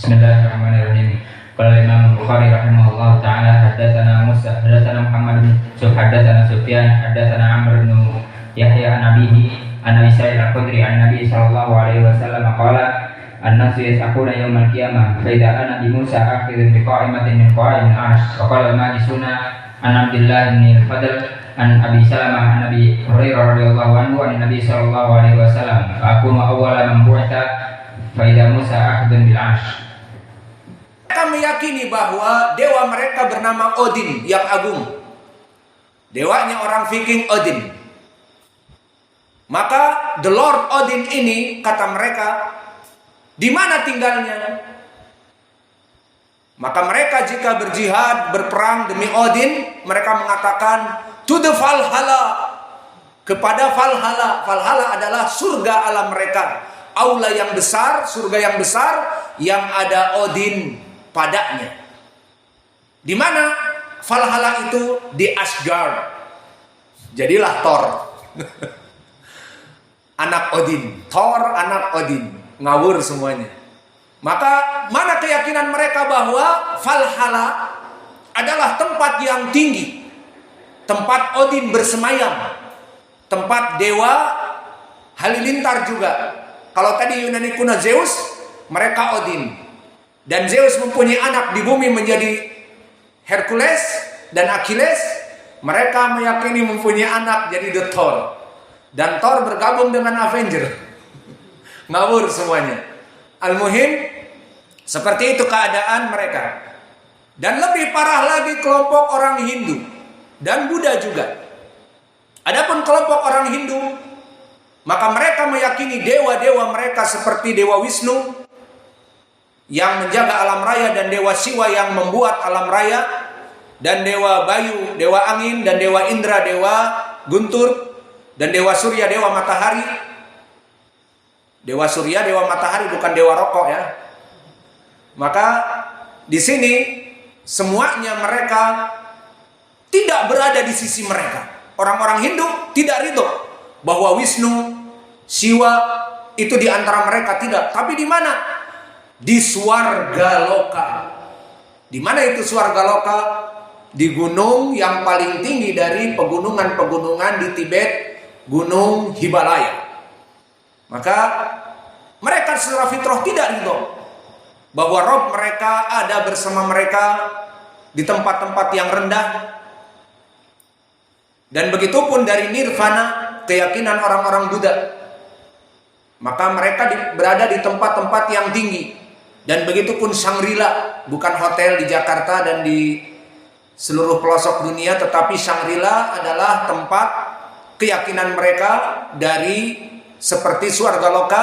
Bismillahirrahmanirrahim. Qala Imam Bukhari rahimahullah taala hadatsana Musa hadatsana Muhammad bin hadatsana Sufyan hadatsana Amr bin Yahya an Abihi an Abi Sa'id al-Khudri an Nabi sallallahu alaihi wasallam qala an-nasu yas'aquna yawmal qiyamah fa idza ana bi Musa akhidun bi qa'imatin min qa'imil 'arsh wa qala al-majlisuna an Abdullah bin Fadl an Abi Salamah an Abi Hurairah radhiyallahu anhu an Nabi sallallahu alaihi wasallam aku awwala man bu'itha fa idza Musa akhidun bil 'arsh. Mereka meyakini bahwa dewa mereka bernama Odin yang agung. Dewanya orang Viking Odin. Maka the Lord Odin ini, kata mereka, di mana tinggalnya? Maka mereka jika berjihad, berperang demi Odin, mereka mengatakan to the Valhalla, kepada Valhalla. Valhalla adalah surga alam mereka, aula yang besar, surga yang besar yang ada Odin padanya. Di mana Valhalla itu? Di Asgard. Jadilah Thor. Anak Odin. Thor anak Odin. Ngawur semuanya. Maka mana keyakinan mereka bahwa Valhalla adalah tempat yang tinggi, tempat Odin bersemayam, tempat dewa halilintar juga. Kalau tadi Yunani kuno Zeus, mereka Odin. Dan Zeus mempunyai anak di bumi menjadi Hercules dan Achilles. Mereka meyakini mempunyai anak jadi The Thor. Dan Thor bergabung dengan Avenger. Ngawur semuanya. Al-Muhim, seperti itu keadaan mereka. Dan lebih parah lagi kelompok orang Hindu dan Buddha juga. Adapun kelompok orang Hindu, maka mereka meyakini dewa-dewa mereka seperti Dewa Wisnu yang menjaga alam raya, dan Dewa Siwa yang membuat alam raya, dan Dewa Bayu, Dewa Angin, dan Dewa Indra, Dewa Guntur, dan Dewa Surya, Dewa Matahari. Dewa Surya, Dewa Matahari, bukan Dewa Rokok ya. Maka di sini semuanya mereka tidak berada di sisi mereka. Orang-orang Hindu tidak ridho bahwa Wisnu, Siwa itu di antara mereka, tidak. Tapi di mana? Di Swarga Loka. Di mana itu Swarga Loka? Di gunung yang paling tinggi dari pegunungan-pegunungan di Tibet, Gunung Himalaya. Maka mereka secara fitrah tidak ridho bahwa Rob mereka ada bersama mereka di tempat-tempat yang rendah. Dan begitupun dari nirvana, keyakinan orang-orang Buddha. Maka mereka berada di tempat-tempat yang tinggi. Dan begitupun Shangri-La, bukan hotel di Jakarta dan di seluruh pelosok dunia, tetapi Shangri-La adalah tempat keyakinan mereka dari seperti Swarga Loka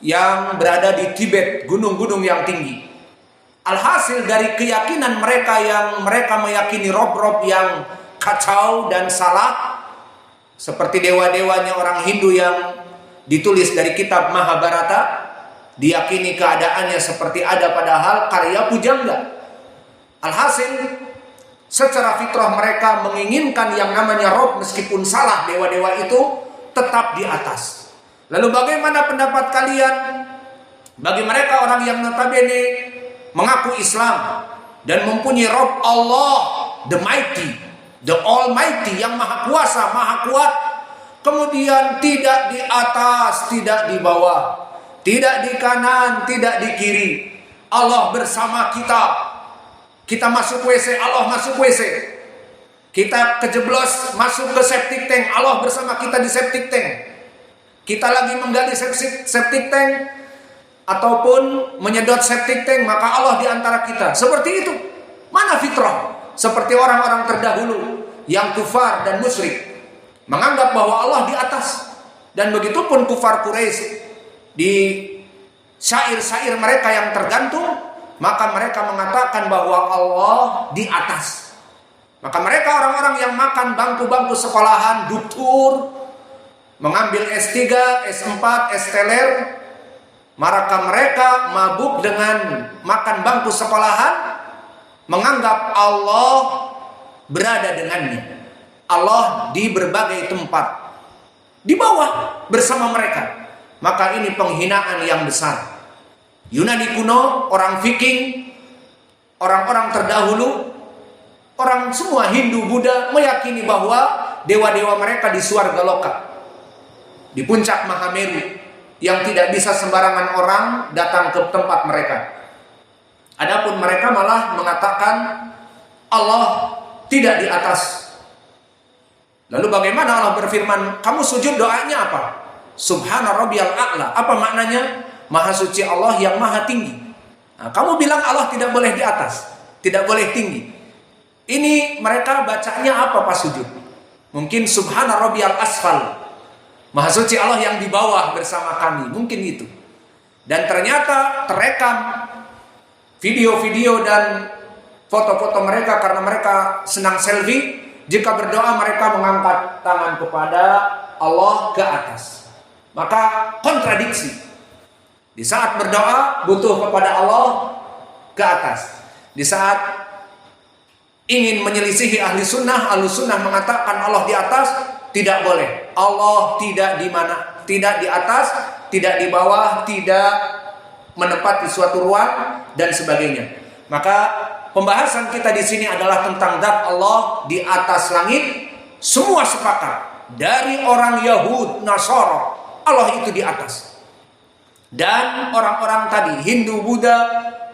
yang berada di Tibet, gunung-gunung yang tinggi. Alhasil dari keyakinan mereka yang mereka meyakini rob-rob yang kacau dan salah, seperti dewa-dewanya orang Hindu yang ditulis dari kitab Mahabharata, diyakini keadaannya seperti ada padahal karya pujangga. Alhasil secara fitrah mereka menginginkan yang namanya Rob, meskipun salah dewa-dewa itu tetap di atas. Lalu bagaimana pendapat kalian bagi mereka orang yang notabene mengaku Islam dan mempunyai Rob Allah the Mighty, the Almighty, yang maha kuasa, maha kuat, kemudian tidak di atas, tidak di bawah, tidak di kanan, tidak di kiri. Allah bersama kita. Kita masuk WC, Allah masuk WC. Kita kejeblos masuk ke septic tank, Allah bersama kita di septic tank. Kita lagi menggali septic tank ataupun menyedot septic tank, maka Allah di antara kita. Seperti itu. Mana fitrah? Seperti orang-orang terdahulu yang kufar dan musyrik menganggap bahwa Allah di atas. Dan begitupun kufar Quraisy, di syair-syair mereka yang tergantung, maka mereka mengatakan bahwa Allah di atas. Maka mereka orang-orang yang makan bangku-bangku sekolahan, doktor, mengambil S3, S4, S-teler, maka mereka mabuk dengan makan bangku sekolahan, menganggap Allah berada dengannya. Allah di berbagai tempat, di bawah bersama mereka. Maka ini penghinaan yang besar Yunani kuno, orang Viking, orang-orang terdahulu, orang semua Hindu, Buddha meyakini bahwa dewa-dewa mereka di Swarga Loka, di puncak Mahameru, yang tidak bisa sembarangan orang datang ke tempat mereka. Adapun mereka malah mengatakan Allah tidak di atas. Lalu bagaimana Allah berfirman, kamu sujud doanya apa? Subhana rabbiyal a'la. Apa maknanya? Maha suci Allah yang maha tinggi. Nah, kamu bilang Allah tidak boleh di atas, tidak boleh tinggi. Ini mereka bacanya apa pas sujud? Mungkin Subhana rabbiyal asfal. Maha suci Allah yang di bawah bersama kami. Mungkin itu. Dan ternyata terekam video-video dan foto-foto mereka karena mereka senang selfie. Jika berdoa mereka mengangkat tangan kepada Allah ke atas. Maka kontradiksi. Di saat berdoa butuh kepada Allah ke atas. Di saat ingin menyelisihi ahli sunnah mengatakan Allah di atas, tidak boleh. Allah tidak di mana, tidak di atas, tidak di bawah, tidak menempati suatu ruang dan sebagainya. Maka pembahasan kita di sini adalah tentang zat Allah di atas langit. Semua sepakat, dari orang Yahud, Nasara, Allah itu di atas. Dan orang-orang tadi, Hindu, Buddha,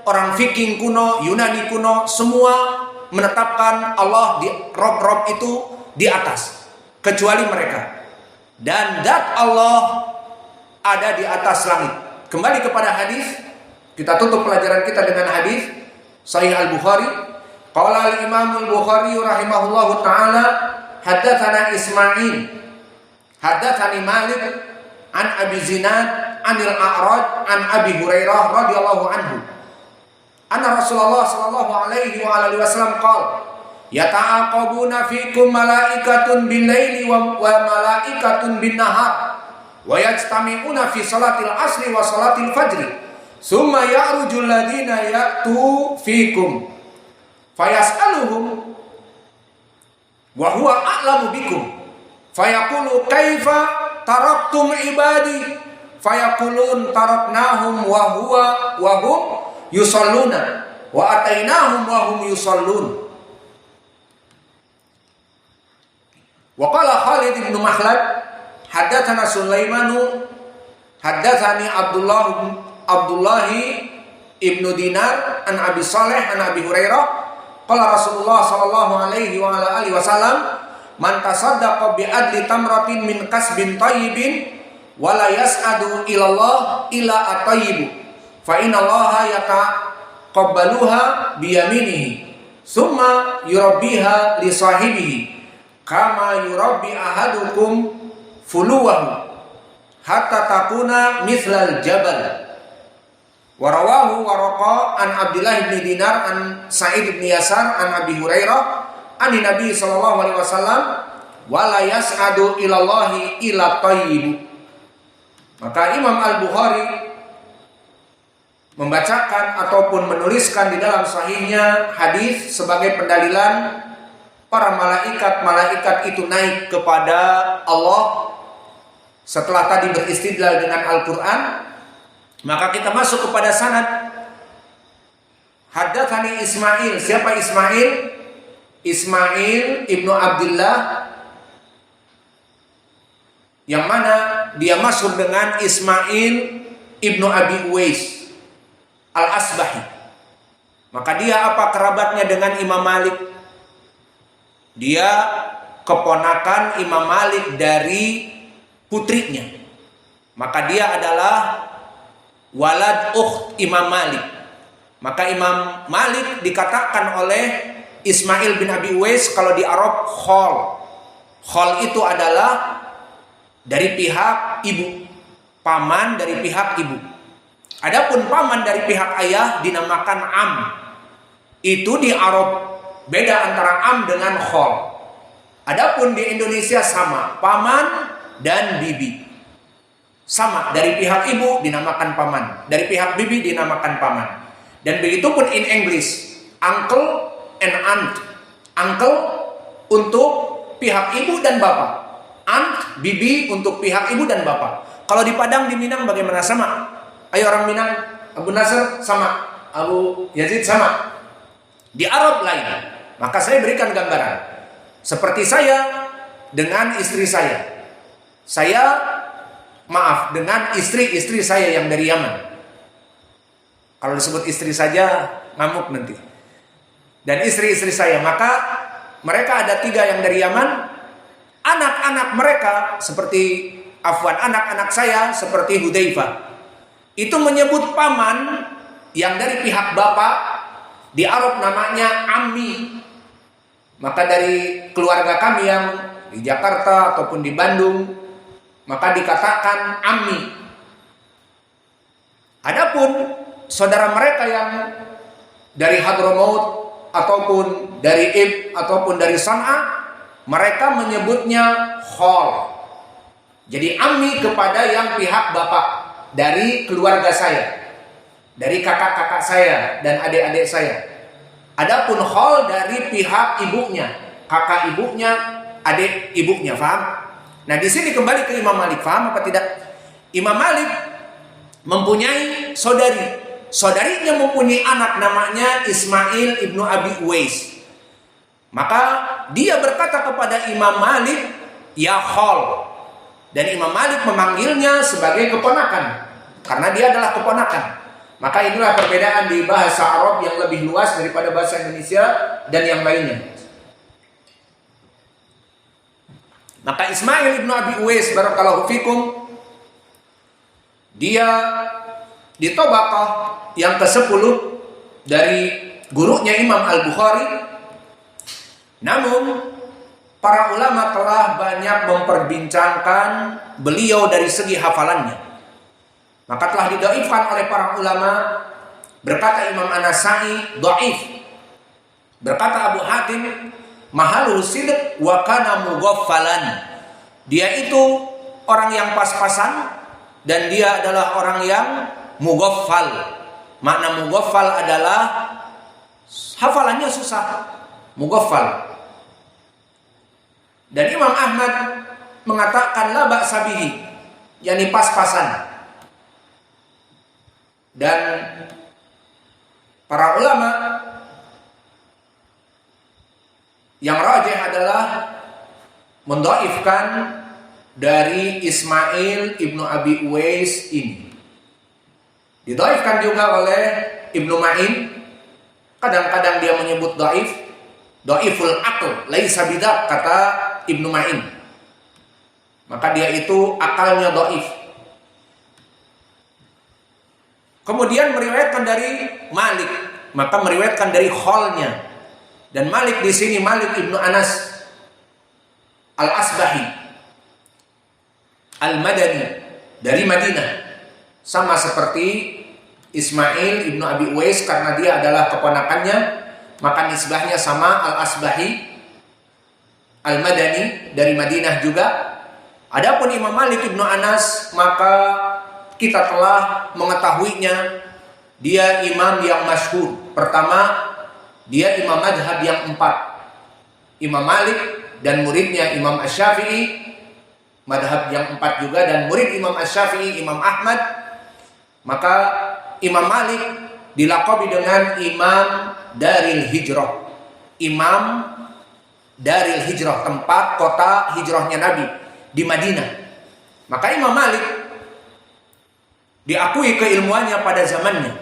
orang Viking kuno, Yunani kuno, semua menetapkan Allah di rob-rob itu di atas, kecuali mereka. Dan zat Allah ada di atas langit. Kembali kepada hadis, kita tutup pelajaran kita dengan hadis Sahih Al-Bukhari. Qala al-Imam Al-Bukhari rahimahullahu taala, haddatsana Ismail, haddatsani Malik an Abi Zinad anil A'raj an Abi Hurairah radhiyallahu anhu. Anna Rasulullah sallallahu alaihi wa alihi wasallam qala, yata'aqabuna fikum malaikatun bil-laili wa malaikatun bin-nahar wa yajtami'una fi salatil asri wa salatil fajri summa ya'rujul ladina ya'tu fikum fayas'aluhum wa huwa a'lamu bikum fayaqulu kaifa taraktum ibadi fayaqulun taraknahum wa hum yusalluna wa atainahum wa hum yusallun. Wa qala Khalid bin Makhlad haddatsana Sulaimanu haddatsani Abdullah ibn Dinar an Abi Saleh an Abi Hurairah qala Rasulullah sallallahu alaihi wa ala alihi wasallam man tasaddaqa bi adli tamratin min kasbin tayyibin wa la yas'adu ila Allah ila at-tayyib fa inna Allah yataqabbaluha bi yaminihi summa yurabbiha li sahibihi kama yurabbi ahadukum fuluwahu hatta takuna mithlal jabal. Warawahu Waraqa an Abdullah bin Dinar an Sa'id bin Yasar an Abi Hurairah an Nabi sallallahu alaihi wasallam wala yas'adu ilallahi ila tayyib. Maka Imam Al-Bukhari membacakan ataupun menuliskan di dalam sahihnya hadis sebagai pendalilan para malaikat itu naik kepada Allah setelah tadi beristidlal dengan Al-Quran. Maka kita masuk kepada sanad. Haddatsani Ismail. Siapa Ismail? Ismail ibnu Abdullah, yang mana dia masuk dengan Ismail ibnu Abi Uwais Al-Asbahi. Maka dia apa kerabatnya dengan Imam Malik? Dia keponakan Imam Malik dari putrinya. Maka dia adalah walad ukht Imam Malik. Maka Imam Malik dikatakan oleh Ismail bin Abi Uwais kalau di Arab khol. Khol itu adalah dari pihak ibu, paman dari pihak ibu. Adapun paman dari pihak ayah dinamakan am. Itu di Arab beda antara am dengan khol. Adapun di Indonesia sama, paman dan bibi. Sama, dari pihak ibu dinamakan paman, dari pihak bibi dinamakan paman. Dan begitu pun in English, uncle and aunt. Uncle untuk pihak ibu dan bapak, aunt, bibi untuk pihak ibu dan bapak. Kalau di Padang, di Minang bagaimana? Sama? Ayo orang Minang, Abu Nasr sama, Abu Yazid sama. Di Arab lain. Maka saya berikan gambaran. Seperti saya dengan istri saya. Saya dengan istri-istri saya yang dari Yaman. Kalau disebut istri saja ngamuk nanti. Dan istri-istri saya, maka mereka ada 3 yang dari Yaman. Anak-anak mereka seperti anak-anak saya seperti Hudzaifah. Itu menyebut paman yang dari pihak bapak, di Arab namanya ammi. Maka dari keluarga kami yang di Jakarta ataupun di Bandung, maka dikatakan ammi. Adapun saudara mereka yang dari Hadramaut ataupun dari Ib ataupun dari San'a, mereka menyebutnya khol. Jadi ammi kepada yang pihak bapak dari keluarga saya, dari kakak-kakak saya dan adik-adik saya. Adapun khol dari pihak ibunya, kakak ibunya, adik ibunya, faham? Nah, di sini kembali ke Imam Malik, faham apa tidak? Imam Malik mempunyai saudari. Saudarinya mempunyai anak namanya Ismail ibnu Abi Uwais. Maka dia berkata kepada Imam Malik, ya khol. Dan Imam Malik memanggilnya sebagai keponakan, karena dia adalah keponakan. Maka inilah perbedaan di bahasa Arab yang lebih luas daripada bahasa Indonesia dan yang lainnya. Maka Ismail ibnu Abi Uwais barakallahu fikum, dia di Tabaqah yang ke-10 dari gurunya Imam Al-Bukhari. Namun para ulama telah banyak memperbincangkan beliau dari segi hafalannya. Maka telah didhaifkan oleh para ulama. Berkata Imam An-Nasa'i dhaif. Berkata Abu Hatim mahalul sidq wa kana mughaffalan. Dia itu orang yang pas-pasan dan dia adalah orang yang mughaffal. Makna mughaffal adalah hafalannya susah. Mughaffal. Dan Imam Ahmad mengatakan la ba'sa bihi, yakni pas-pasan. Dan para ulama yang rajih adalah mendhaifkan dari Ismail ibnu Abi Uwais ini. Didhaifkan juga oleh Ibnu Ma'in. Kadang-kadang dia menyebut dhaif, dhaiful aql, laisa bidak, kata Ibnu Ma'in. Maka dia itu akalnya dhaif. Kemudian meriwayatkan dari Malik, maka meriwayatkan dari kholnya. Dan Malik di sini Malik ibnu Anas Al-Asbahi Al-Madani dari Madinah, sama seperti Ismail ibnu Abi Uwais karena dia adalah keponakannya, maka nisbahnya sama Al-Asbahi Al-Madani dari Madinah juga. Adapun Imam Malik ibnu Anas, maka kita telah mengetahuinya, dia imam yang masyhur. Pertama, dia imam madhab yang 4. Imam Malik dan muridnya Imam Asy-Syafi'i, madhab yang 4 juga, dan murid Imam Asy-Syafi'i Imam Ahmad. Maka Imam Malik dilaqabi dengan Imam Daril Hijrah. Imam Daril Hijrah, tempat kota hijrahnya Nabi di Madinah. Maka Imam Malik diakui keilmuannya pada zamannya.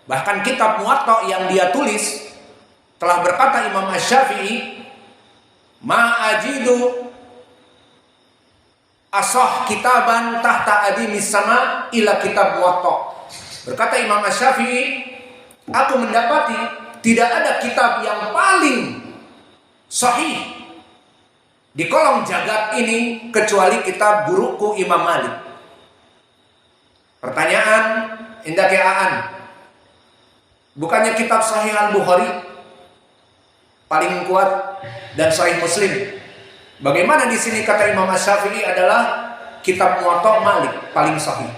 Bahkan kitab Muwatta yang dia tulis, telah berkata Imam Asy-Syafi'i, ma ajidu asah kitaban tahta adimis sama ila kitab Muwatta. Berkata Imam Asy-Syafi'i, aku mendapati tidak ada kitab yang paling sahih di kolong jagat ini kecuali kitab guruku Imam Malik. Pertanyaan, indah keaan, bukannya kitab Sahih Al-Bukhari paling kuat dan Sahih Muslim? Bagaimana di sini kata Imam Asy-Syafi'i adalah kitab Muwatta Malik paling sahih?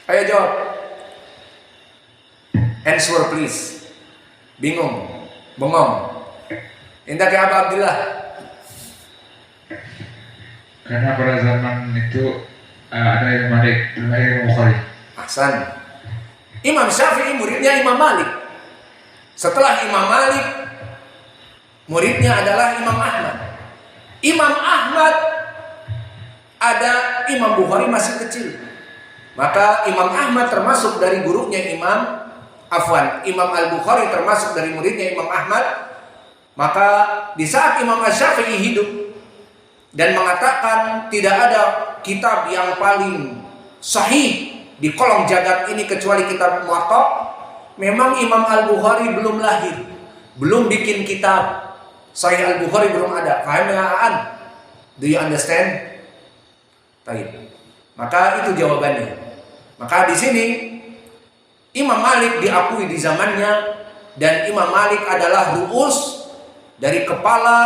Ayo jawab. Answer please. Bingung, bengong. Indah ke Abu Abdillah. Karena pada zaman itu ada yang Malik, ada yang Bukhari. Ahsan. Imam Syafi'i muridnya Imam Malik. Setelah Imam Malik, muridnya adalah Imam Ahmad. Imam Ahmad ada Imam Bukhari masih kecil. Maka Imam Ahmad termasuk dari gurunya Imam Al-Bukhari termasuk dari muridnya Imam Ahmad. Maka di saat Imam Syafi'i hidup dan mengatakan tidak ada kitab yang paling sahih di kolong jagat ini kecuali kitab Muwatta, memang Imam Al-Bukhari belum lahir, belum bikin kitab. Sahih Al-Bukhari belum ada. Paham ya, Aan? Do you understand? Baik. Maka itu jawabannya. Maka di sini Imam Malik diakui di zamannya, dan Imam Malik adalah ru'us dari kepala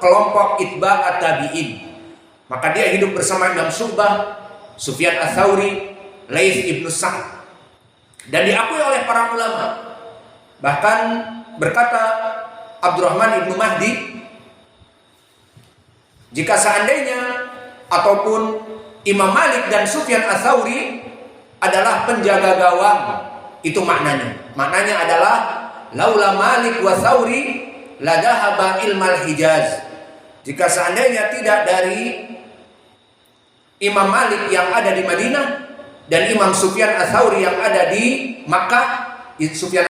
kelompok itba' at-tabi'in. Maka dia hidup bersama Imam Syu'bah, Sufyan Ats-Tsauri, Laits ibnu Sa'd, dan diakui oleh para ulama. Bahkan berkata Abdurrahman ibnu Mahdi, jika seandainya ataupun Imam Malik dan Sufyan Ats-Tsauri adalah penjaga gawang, itu maknanya. Maknanya adalah laula Malik wa Tsauri la dhahaba ilmal Hijaz. Jika seandainya tidak dari Imam Malik yang ada di Madinah dan Imam Sufyan Ats-Tsauri yang ada di Makkah, Sufyan